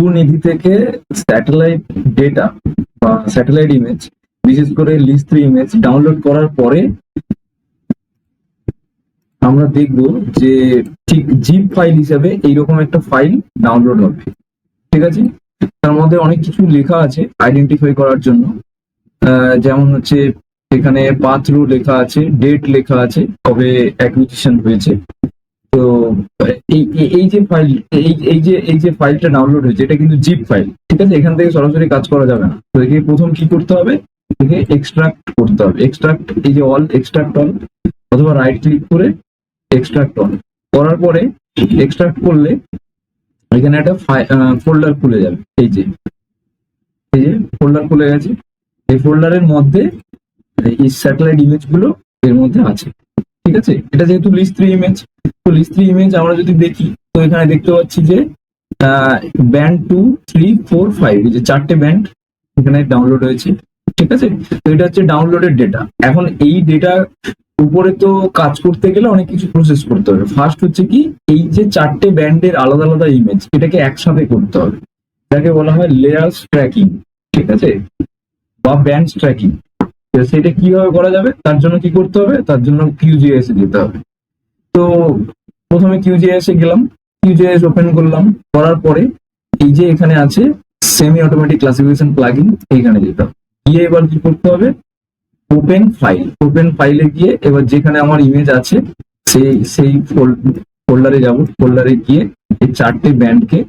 সুনিধি থেকে satellite data বা satellite image, বিশেষ করে লিস্ট 3 ইমেজ ডাউনলোড করার পরে আমরা দেখব যে ঠিক জিপ ফাইল হিসেবে এইরকম একটা ফাইল ডাউনলোড হবে। ঠিক আছে, তার মধ্যে অনেক কিছু লেখা আছে আইডেন্টিফাই করার জন্য। যেমন হচ্ছে এখানে পাথ রো লেখা আছে, ডেট লেখা আছে, কবে অ্যাকুইজিশন হয়েছে। তো এই যে ফাইল, এই যে ফাইলটা ডাউনলোড হয়েছে এটা কিন্তু জিপ ফাইল। ঠিক আছে, এখান থেকে সরাসরি কাজ করা যাবে না। তো একে প্রথম কি করতে হবে, একে এক্সট্রাক্ট করতে হবে। এক্সট্রাক্ট, এই যে অল, এক্সট্রাক্ট অল, অথবা রাইট ক্লিক করে এক্সট্রাক্ট অল করার পরে এক্সট্রাক্ট করলে এখানে একটা ফোল্ডার খুলে যাবে। এই যে ফোল্ডার খুলে গেছে। এই ফোল্ডারের মধ্যে এই স্যাটেলাইট ইমেজ গুলো এর মধ্যে আছে। ঠিক আছে, এটা যেহেতু লিস্ট 3 ইমেজ, তো লিস্ট 3 ইমেজ আমরা যদি দেখি তো এখানে দেখতে পাচ্ছি যে ব্যান্ড 2, 3, 4, 5 এই যে 4টে ব্যান্ড এখানে ডাউনলোড হয়েছে। ঠিক আছে, তো এটা হচ্ছে ডাউনলোডের ডেটা। এখন এই ডেটা উপরে তো কাজ করতে গেলে অনেক কিছু প্রসেস করতে হবে। ফার্স্ট হচ্ছে কি, এই যে 4টে ব্যান্ডের আলাদা আলাদা ইমেজ এটাকে একসাথে করতে হবে, এটাকে বলা হয় লেয়ার ট্র্যাকিং। ঠিক আছে, বা ব্যান্ড ট্র্যাকিং। সেটা কিভাবে করা যাবে, তার জন্য কি করতে হবে, তার জন্য QGIS এ যেতে হবে। তো প্রথমে QGIS এ গেলাম, QGIS ওপেন করলাম, করার পরে এই যে এখানে আছে সেমি অটোমেটিক ক্লাসিফিকেশন প্লাগইন, এইখানে যেতে হবে। গিয়ে এবার কি করতে হবে, ওপেন ফাইল, ওপেন ফাইলে গিয়ে এবার যেখানে আমার ইমেজ আছে সেই ফোল্ডারে যাব। ফোল্ডারে গিয়ে এই 4টে ব্যান্ডকে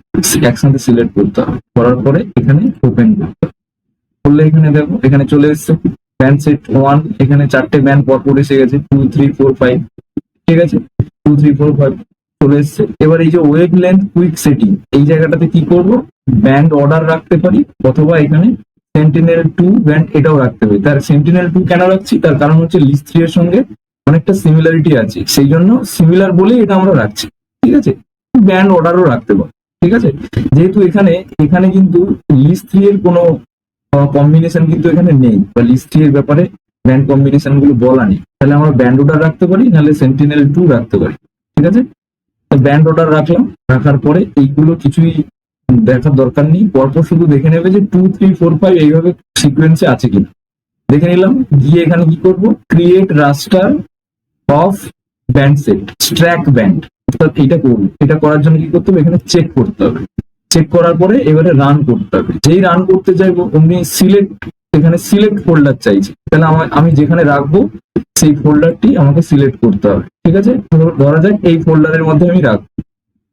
একসাথে সিলেক্ট করতে হবে। করার পরে এখানে ওপেন করতে হবে। করলে এখানে দেখো এখানে চলে এসছে ব্যান্ড সেট 1, এখানে 4টে ব্যান্ড পরপর এসে গেছে 2, 3, 4, 5। ঠিক আছে, 2, 3, 4, 5 চলে এসছে। এবার এই যে ওয়েভ লেন্থ কুইক সেটিং, এই জায়গাটাতে কি করব, ব্যান্ড অর্ডার রাখতে পারি, অথবা এখানে সেন্টিনেল-2 ব্যান্ড এটাও রাখতে পারি। তার সেন্টিনেল-2 কেন রাখছি, তার কারণ হচ্ছে লিস্ট 3 এর সঙ্গে অনেকটা সিমিলারিটি আছে, সেই জন্য সিমিলার বলেই এটা আমরা রাখছি। ঠিক আছে, ব্যান্ড অর্ডারও রাখতে পারি। ঠিক আছে, যেহেতু এখানে কিন্তু লিস্ট 3 এর কোনো কম্বিনেশন কিন্তু এখানে নেই, বা লিস্ট 3 এর ব্যাপারে ব্যান্ড কম্বিনেশন গুলো বলা নেই, তাহলে আমরা ব্যান্ড অর্ডার রাখতে পারি, নাহলে সেন্টিনেল-2 রাখতে পারি। ঠিক আছে, ব্যান্ড অর্ডার রাখলাম। রাখার পরে এইগুলো কিছুই দেখার দরকার নেই, পরপর শুধু দেখে নেবে যে 2, 3, 4, 5 এইভাবে সিকোয়েন্সে আছে কিনা। দেখে নিলাম। গিয়ে এখানে কি করব, create raster of band set stack band, অর্থাৎ এইটা করবো। এটা করার জন্য কি করতে হবে, এখানে চেক করতে হবে। চেক করার পরে এবারে রান করতে হবে। যেই রান করতে চাইবো অমনি সিলেক্ট, এখানে সিলেক্ট ফোল্ডার চাইছে, তাহলে আমি যেখানে রাখবো সেই ফোল্ডারটি আমাকে সিলেক্ট করতে হবে। ঠিক আছে, ধরা যাক এই ফোল্ডারের মধ্যে আমি রাখবো।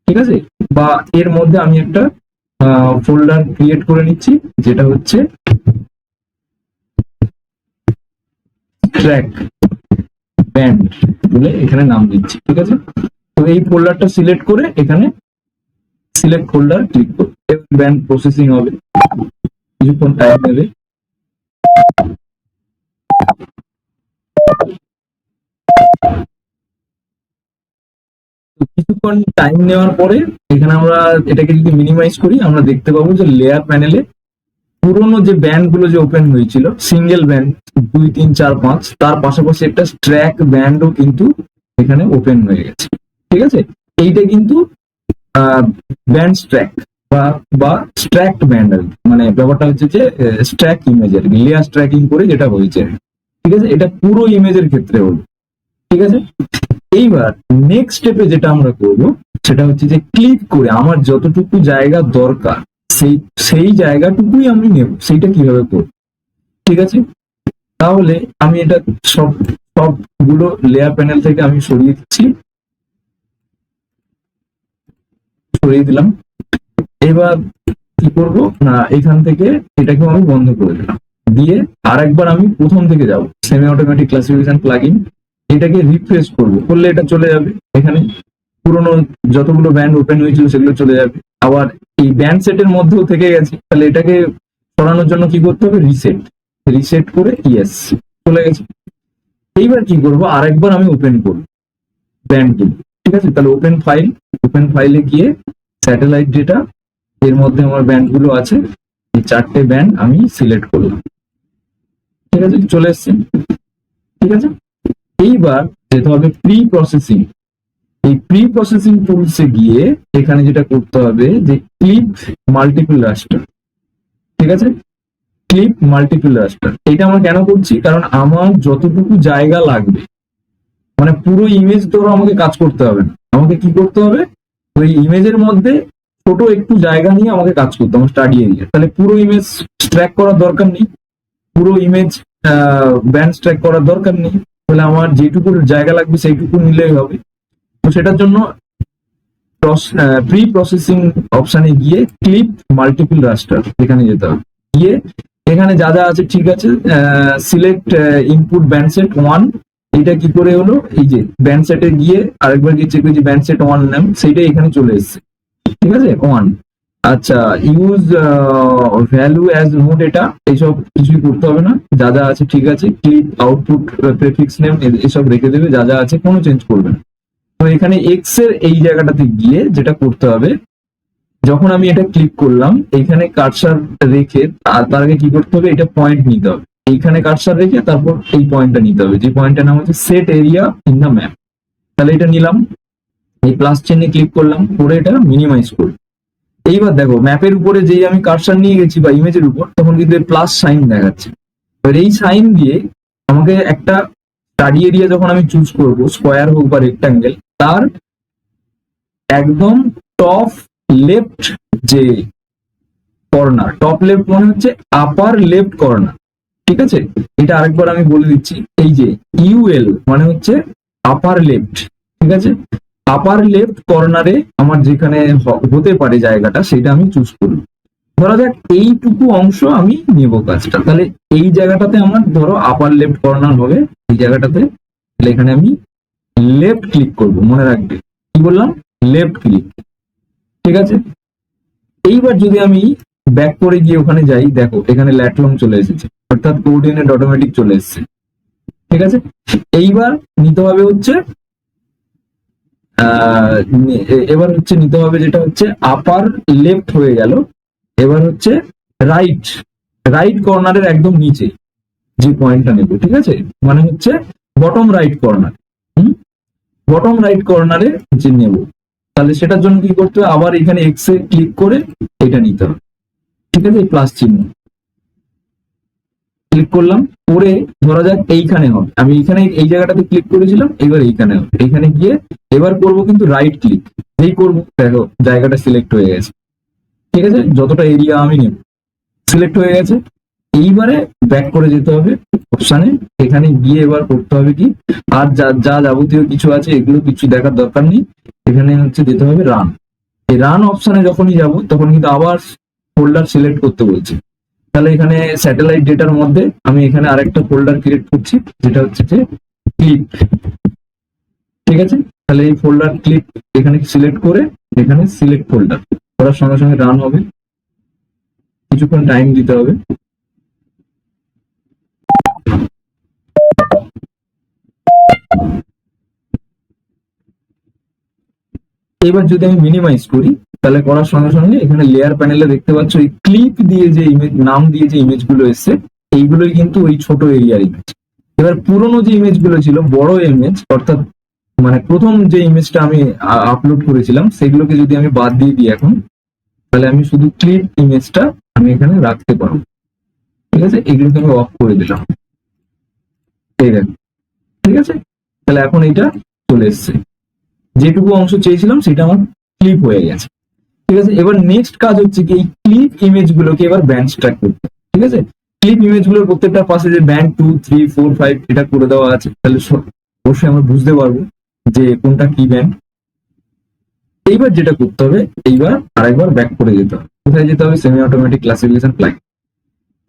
ঠিক আছে, বা এর মধ্যে আমি একটা ফোল্ডার ক্রিয়েট করে নিচ্ছি, যেটা হচ্ছে ট্র্যাক ব্যান্ড বলে এখানে নাম দিচ্ছি। ঠিক আছে, তো এই ফোল্ডারটা সিলেক্ট করে এখানে সিলেক্ট ফোল্ডার ক্লিক করব। ব্যান্ড প্রসেসিং হবে, কিছুক্ষণ টাইম নেবে। কিছুক্ষণ টাইম নেওয়ার পরে এখানে আমরা এটাকে যদি মিনিমাইজ করি, আমরা দেখতে পাবো যে লেয়ার প্যানেলে পুরোনো যে ব্যান্ড গুলো যে ওপেন হয়েছিল, সিঙ্গেল ব্যান্ড 2, 3, 4, 5, তার পাশাপাশি একটা স্ট্র্যাক ব্যান্ডও কিন্তু এখানে ওপেন হয়ে গেছে। ঠিক আছে, এইটা কিন্তু ব্যান্ড স্ট্র্যাক বা স্ট্র্যাক্ট ব্যান্ড, মানে ব্যাপারটা হচ্ছে যে স্ট্র্যাক ইমেজের লেয়ার ট্র্যাকিং করে যেটা হয়েছে। ঠিক আছে, এটা পুরো ইমেজের ক্ষেত্রে হলো। ঠিক আছে, এইবার নেক্সট স্টেপে যেটা আমরা করব সেটা হচ্ছে যে ক্লিক করে আমার যতটুকু জায়গা দরকার সেই জায়গাটুকুই আমি নেব। সেইটা কিভাবে করব, ঠিক আছে, তাহলে আমি এটা সবগুলো লেয়ার প্যানেল থেকে আমি সরিয়ে দিচ্ছি, সরিয়ে দিলাম। এবার কি করব না, এখান থেকে এটাকে আমি বন্ধ করে দিলাম। দিয়ে আরেকবার আমি প্রথম থেকে যাব, সেমি অটোমেটিক ক্লাসিফিকেশন প্লাগইন, এটাকে রিফ্রেশ করব। করলে এটা চলে যাবে, এখানে পুরোনো যতগুলো ব্যান্ড ওপেন হয়েছিল সেগুলো চলে যাবে। আবার এই ব্যান্ড সেটের মধ্যেও থেকে গেছে, তাহলে এটাকে সরানোর জন্য কি করতে হবে, রিসেট করে ইয়েস, চলে গেছে। এইবার কি করব, আরেকবার আমি ওপেন করব ব্যান্ডগুলো। ঠিক আছে, তাহলে ওপেন ফাইলে গিয়ে স্যাটেলাইট ডেটা, এর মধ্যে আমার ব্যান্ডগুলো আছে, এই 4টে ব্যান্ড আমি সিলেক্ট করলাম। ঠিক আছে, চলে এসছে। ঠিক আছে, এইবার যেতে হবে প্রি প্রসেসিং। এই প্রি প্রসেসিং টুলসে গিয়ে এখানে যেটা করতে হবে যে ক্লিপ মাল্টিপল রাস্টার, ঠিক আছে, ক্লিপ মাল্টিপল রাস্টার। এটা আমরা কেন করছি, কারণ আমার যতটুকু জায়গা লাগবে, মানে পুরো ইমেজ ধরো আমাকে কাজ করতে হবে না, আমাকে কি করতে হবে, ওই ইমেজের মধ্যে ছোট একটু জায়গা নিয়ে আমাকে কাজ করতে হবে স্টাডি এরিয়া। তাহলে পুরো ইমেজ ট্র্যাক করার দরকার নেই, পুরো ইমেজ ব্যান্ড ট্র্যাক করার দরকার নেই, তাহলে আমার যেটুকু জায়গা লাগবে সেইটুকু নিলেই হবে। তো সেটার জন্য প্রি প্রসেসিং অপশনে গিয়ে ক্লিপ মাল্টিপল রাস্টার এখানে যেতে হবে। গিয়ে এখানে যা যা আছে ঠিক আছে, সিলেক্ট ইনপুট ব্যান্ড সেট 1, এটা কি করে হলো, এই যে ব্যান্ড সেটে গিয়ে আরেকবার গিয়ে চেক করেছি ব্যান্ড সেট 1 নাম, সেইটাই এখানে চলে এসেছে, ঠিক আছে 1। আচ্ছা, use value as no data, এইসব কিছুই করতে হবে না, যা যা আছে ঠিক আছে। ক্লিপ আউটপুট প্রেফিক্স নেম এসব রেখে দেবে, যা যা আছে কোনো চেঞ্জ করবে না। তো এখানে এক্স এর এই জায়গাটাতে গিয়ে যেটা করতে হবে, যখন আমি এটা ক্লিক করলাম এখানে কার্সার রেখে তার আগে কি করতে হবে, এটা পয়েন্ট নিতে হবে, এইখানে কার্সার রেখে তারপর এই পয়েন্টটা নিতে হবে, যে পয়েন্টটার নাম হচ্ছে set area in the map. তাহলে এটা নিলাম, এই প্লাস চিহ্নে ক্লিক করলাম, করে এটা মিনিমাইজ করলাম। এইবার দেখো ম্যাপের উপরে যেই আমি কার্সার নিয়ে গেছি বা ইমেজের উপর, তখন কিন্তু প্লাস সাইন দেখাচ্ছে। এবার এই সাইন দিয়ে আমাকে একটা স্টাডি এরিয়া যখন আমি চুজ করবো, স্কোয়ার হোক বা রেক্টাঙ্গেল, তার একদম টপ লেফট যে কর্নার, টপ লেফট মানে হচ্ছে আপার লেফট কর্নার, ঠিক আছে। এটা আরেকবার আমি বলে দিচ্ছি, এই যে ইউএল মানে হচ্ছে আপার লেফট, ঠিক আছে। আপার লেফট কর্নারে আমার যেখানে হতে পারে জায়গাটা, সেটা আমি চুজ করব। ধরা যাক এইটুকু অংশ আমি নেব কাজটা, তাহলে এই জায়গাটাতে আমার ধরো আপার লেফট কর্নার হবে, এই জায়গাটাতে। তাহলে এখানে আমি লেফট ক্লিক করব, মনে রাখবে কি বললাম, লেফট ক্লিক, ঠিক আছে। এইবার যদি আমি ব্যাক করে গিয়ে ওখানে যাই, দেখো এখানে ল্যাটলং চলে এসেছে, অর্থাৎ কোঅর্ডিনেট অটোমেটিক চলে এসেছে, ঠিক আছে। এইবার নিতে হবে হচ্ছে এবার হচ্ছে নিতে হবে যেটা হচ্ছে আপার লেফট হয়ে গেল। এবার হচ্ছে রাইট, রাইট কর্নারের একদম নিচে যে পয়েন্টটা নেব, ঠিক আছে, মানে হচ্ছে bottom right corner, bottom right কর্নারে যে নেব। তাহলে সেটার জন্য কি করতে হবে, আবার এখানে এক্স এ ক্লিক করে এটা নিতে হবে, ঠিক আছে, প্লাস চিহ্ন ক্লিক করলাম, করে ধরা যাক এইখানে হবে, আমি এইখানে এই জায়গাটাতে ক্লিক করেছিলাম, এবার এইখানে হবে, এইখানে গিয়ে এবার করব কিন্তু রাইট ক্লিক, এই করবো, দেখো জায়গাটা সিলেক্ট হয়ে গেছে, ঠিক আছে, যতটা এরিয়া আমি নেব সিলেক্ট হয়ে গেছে। এইবারে ব্যাক করে যেতে হবে অপশানে, এখানে গিয়ে এবার করতে হবে কি, আর যা যা যাবতীয় কিছু আছে এগুলো কিছু দেখার দরকার নেই, এখানে হচ্ছে যেতে হবে রান। এই রান অপশানে যখনই যাব তখন কিন্তু আবার ফোল্ডার সিলেক্ট করতে বলছে। তাহলে এখানে স্যাটেলাইট ডেটার মধ্যে আমি এখানে আরেকটা ফোল্ডার ক্রিয়েট করছি, যেটা হচ্ছে যে ক্লিপ, ঠিক আছে। তাহলে এই ফোল্ডার ক্লিপ এখানে সিলেক্ট করে এখানে সিলেক্ট ফোল্ডার করার সঙ্গে সঙ্গে রান হবে, কিছুক্ষণ টাইম দিতে হবে। এবার যদি আমি মিনিমাইজ করি, তাহলে করার সঙ্গে সঙ্গে এখানে লেয়ার প্যানেলে দেখতে পাচ্ছ এই ক্লিপ দিয়ে যে ইমেজ নাম দিয়ে যে ইমেজ গুলো এসছে, এইগুলোই কিন্তু ওই ছোট এরিয়ার ইমেজ। এবার পুরোনো যে ইমেজ গুলো ছিল বড় ইমেজ, অর্থাৎ মানে প্রথম যে ইমেজটা আমি আপলোড করেছিলাম, সেগুলোকে যদি আমি বাদ দিয়ে দিই এখন, তাহলে আমি শুধু ক্লিপ ইমেজটা আমি এখানে রাখতে পারবো, ঠিক আছে। এগুলোকে আমি অফ করে দিলাম, ঠিক আছে। তাহলে এখন এটা চলে এসছে, যেটুকু অংশ চেয়েছিলাম সেটা আমার ক্লিপ হয়ে গেছে, ঠিক আছে। এবার নেক্সট কাজ হচ্ছে কি, এই ক্লিপ ইমেজ গুলোকে এবার ব্যান্ড ট্র্যাক করতে, ঠিক আছে। ক্লিপ ইমেজ গুলোর প্রত্যেকটা পাশে যে ব্যান্ড 2, 3, 4, 5 এটা করে দেওয়া আছে, তাহলে অবশ্যই আমরা বুঝতে পারবো যে কোনটা কি ব্যান্ড। এইবার যেটা করতে হবে, এইবার আরেকবার ব্যাক করে যেতে হবে, কোথায় যেতে হবে, সেমি অটোমেটিক ক্লাসিফিকেশন প্লাগ।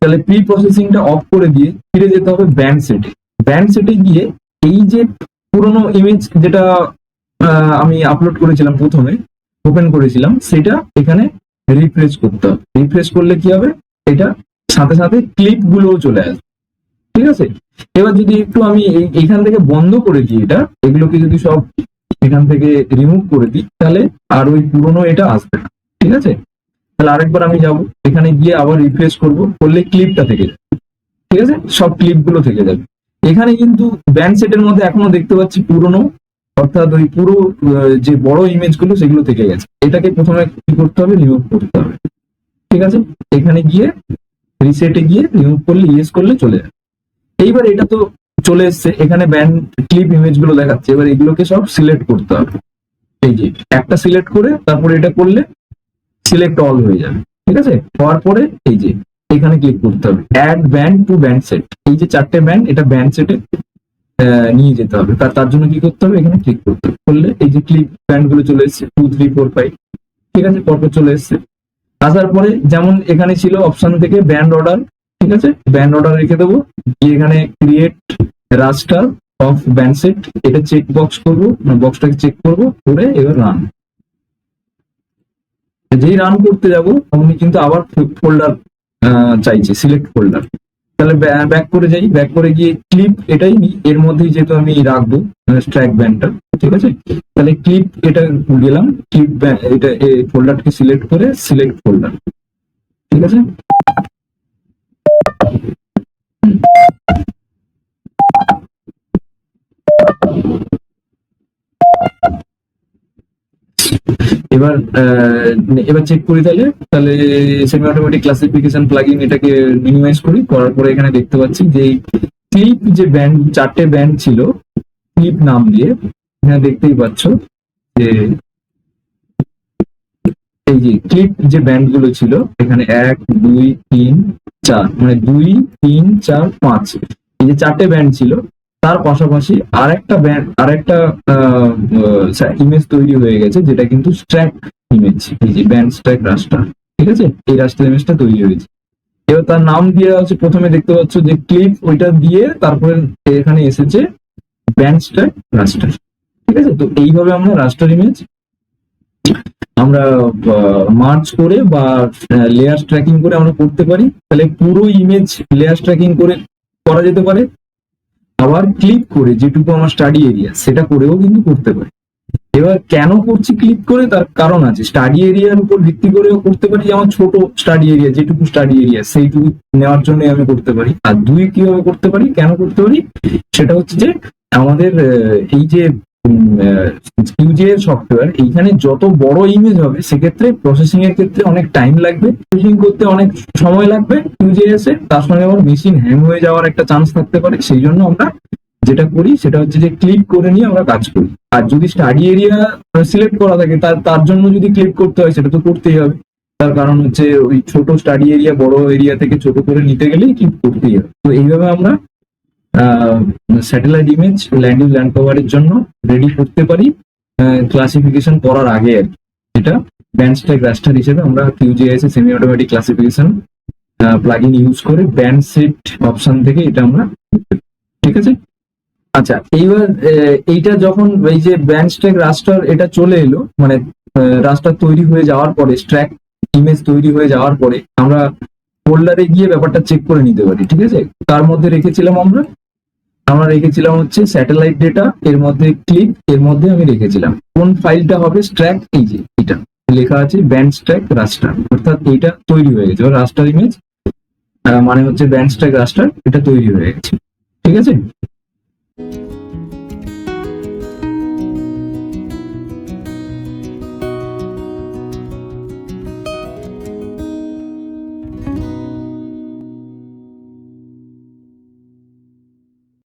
তাহলে প্রি প্রসেসিংটা অফ করে দিয়ে ফিরে যেতে হবে ব্যান্ড সেটে। ব্যান্ড সেটে গিয়ে এই যে পুরোনো ইমেজ যেটা আমি আপলোড করেছিলাম, প্রথমে ওপেন করেছিলাম, সেটা এখানে রিফ্রেশ করতে হবে। রিফ্রেশ করলে কি হবে, এটা সাথে সাথে ক্লিপ গুলোও চলে আসবে, ঠিক আছে। এবার যদি একটু আমি এইখান থেকে বন্ধ করে দিই, এটা এগুলোকে যদি সব এখান থেকে রিমুভ করে দিই, তাহলে আর ওই পুরোনো এটা আসবে না, ঠিক আছে। তাহলে আরেকবার আমি যাব, এখানে গিয়ে আবার রিফ্রেশ করবো, করলে ক্লিপটা থেকে যাবে, ঠিক আছে, সব ক্লিপ গুলো থেকে যাবে। এখানে কিন্তু ব্যান্ড সেটের মধ্যে এখনো দেখতে পাচ্ছি পুরোনো, অর্থাৎ ওই পুরো যে বড় ইমেজ গুলো সেগুলো থেকে গেছে। এটাকে প্রথমে কি করতে হবে, রিমুভ করতে হবে। ঠিক আছে, এখানে গিয়ে রিসেটে গিয়ে রিমুভ করলে, ইয়েস করলে চলে যাবে। এইবার এটা তো চলে এসছে, এখানে ব্যান্ড ক্লিপ ইমেজ গুলো দেখাচ্ছে। এবার এগুলোকে সব সিলেক্ট করতে হবে। এই যে একটা সিলেক্ট করে তারপরে এটা করলে সিলেক্ট অল হয়ে যাবে। ঠিক আছে, হওয়ার পরে এই যে এখানে ক্লিক করতে হবে, add band to band set. এই যে চারটে ব্যান্ড, এটা ব্যান্ড সেটে নিয়ে যেতে হবে। তার জন্য কি করতে হবে, এখানে ক্লিক করতে হবে। করলে এই যে ক্লিপ ব্যান্ড গুলো চলে এসছে, 2 3 4 5। ঠিক আছে, পরপর চলে এসছে। আসার পরে যেমন এখানে ছিল অপশন থেকে ব্যান্ড অর্ডার। ঠিক আছে, ব্যান্ড অর্ডার রেখে দেবো। গিয়ে এখানে create raster of band set, এটা চেক বক্স করবো, বক্সটাকে চেক করবো করে এবার রান। যেই রান করতে যাব অমনি কিন্তু আবার ফোল্ডার চাইছে, সিলেক্ট ফোল্ডার। তাহলে ব্যাক করে যাই, ব্যাক করে গিয়ে ক্লিপ এটাই এর মধ্যেই যেহেতু আমি রাখবো স্ট্র্যাক ব্যান্ডটা। ঠিক আছে, তাহলে ক্লিপ এটা গেলাম, ক্লিপ এটা ফোল্ডারটাকে সিলেক্ট করে সিলেক্ট ফোল্ডার। ঠিক আছে, এবার এবার চেক করি তাহলে তাহলে সেমি অটোমেটিক ক্লাসিফিকেশন প্লাগইন, এটাকে মিনিমাইজ করি। করার পরে এখানে দেখতে পাচ্ছি যে ক্লিপ যে ব্যান্ড, চারটে ব্যান্ড ছিল ক্লিপ নাম দিয়ে, এখানে দেখতেই পাচ্ছ যে এই যে ক্লিপ যে ব্যান্ড গুলো ছিল এখানে 1 2 3 4, মানে 2 3 4 5, এই যে চারটে ব্যান্ড ছিল। তার পাশাপাশি আরেকটা ব্যান্ড, আরেকটা ইমেজ তৈরি হয়ে গেছে, যেটা কিন্তু স্ট্র্যাক ইমেজ। এই যে ব্যান্ড স্ট্র্যাক রাস্টার। ঠিক আছে, এই রাস্টার ইমেজটা তৈরি হয়েছে। এবার তার নাম দিয়ে হচ্ছে, প্রথমে দেখতে পাচ্ছ যে ক্লিপ, ওইটা দিয়ে তারপরে এখানে এসেছে ব্যান্ড স্ট্র্যাক রাস্টার। ঠিক আছে, তো এইভাবে আমরা রাস্টার ইমেজ আমরা মার্জ করে বা লেয়ার ট্র্যাকিং করে আমরা করতে পারি। তাহলে পুরো ইমেজ লেয়ার ট্র্যাকিং করে করা যেতে পারে। আবার ক্লিক করে যেটুকু আমার স্টাডি এরিয়া সেটা করেও কিন্তু করতে পারি। এবার কেন করছি ক্লিক করে, তার কারণ আছে। স্টাডি এরিয়ার উপর ভিত্তি করেও করতে পারি, যেমন ছোট স্টাডি এরিয়া, যেটুকু স্টাডি এরিয়া সেইটুকু নেওয়ার জন্য আমি করতে পারি। আর দুই কিভাবে করতে পারি, কেন করতে পারি, সেটা হচ্ছে যে আমাদের এই যে কিউজিএ সফটওয়্যার, এইখানে যত বড় ইমেজ হবে সেক্ষেত্রে প্রসেসিং এর ক্ষেত্রে অনেক টাইম লাগবে, প্রসেসিং করতে অনেক সময় লাগবে কিউজিএস এ। তার সঙ্গে আবার মেশিন হ্যাং হয়ে যাওয়ার একটা চান্স থাকতে পারে। সেই জন্য আমরা যেটা করি সেটা হচ্ছে যে ক্লিক করে নিয়ে আমরা কাজ করি। আর যদি স্টাডি এরিয়া সিলেক্ট করা থাকে তার জন্য যদি ক্লিক করতে হয়, সেটা তো করতেই হবে। তার কারণ হচ্ছে ওই ছোট স্টাডি এরিয়া বড় এরিয়া থেকে ছোট করে নিতে গেলেই ক্লিক করতেই হবে। তো এইভাবে আমরা স্যাটেলাইট ইমেজ ল্যান্ড কভারের জন্য রেডি করতে পারি ক্লাসিফিকেশন করার আগে আর কি। এটা ব্যান্ড স্ট্র্যাক রাস্টার হিসেবে আমরা QGIS semi automatic classification plugin use করে ব্যান্ড সেট অপশন থেকে এটা আমরা, ঠিক আছে। আচ্ছা, এইবার এইটা যখন এই যে ব্যান্ড স্ট্র্যাক রাস্টার এটা চলে এলো, মানে রাস্টার তৈরি হয়ে যাওয়ার পরে, স্ট্র্যাক ইমেজ তৈরি হয়ে যাওয়ার পরে আমরা ফোল্ডারে গিয়ে ব্যাপারটা চেক করে নিতে পারি। ঠিক আছে, তার মধ্যে রেখেছিলাম আমরা রেখেছিলাম হচ্ছে স্যাটেলাইট ডেটা, এর মধ্যে ক্লিপ, এর মধ্যে আমি রেখেছিলাম কোন ফাইলটা হবে স্ট্র্যাক। এই যে এটা লেখা আছে ব্যান্ড স্ট্র্যাক রাস্টার, অর্থাৎ এইটা তৈরি হয়ে গেছে রাস্টার ইমেজ, মানে হচ্ছে ব্যান্ড স্ট্র্যাক রাস্টার, এটা তৈরি হয়ে গেছে। ঠিক আছে,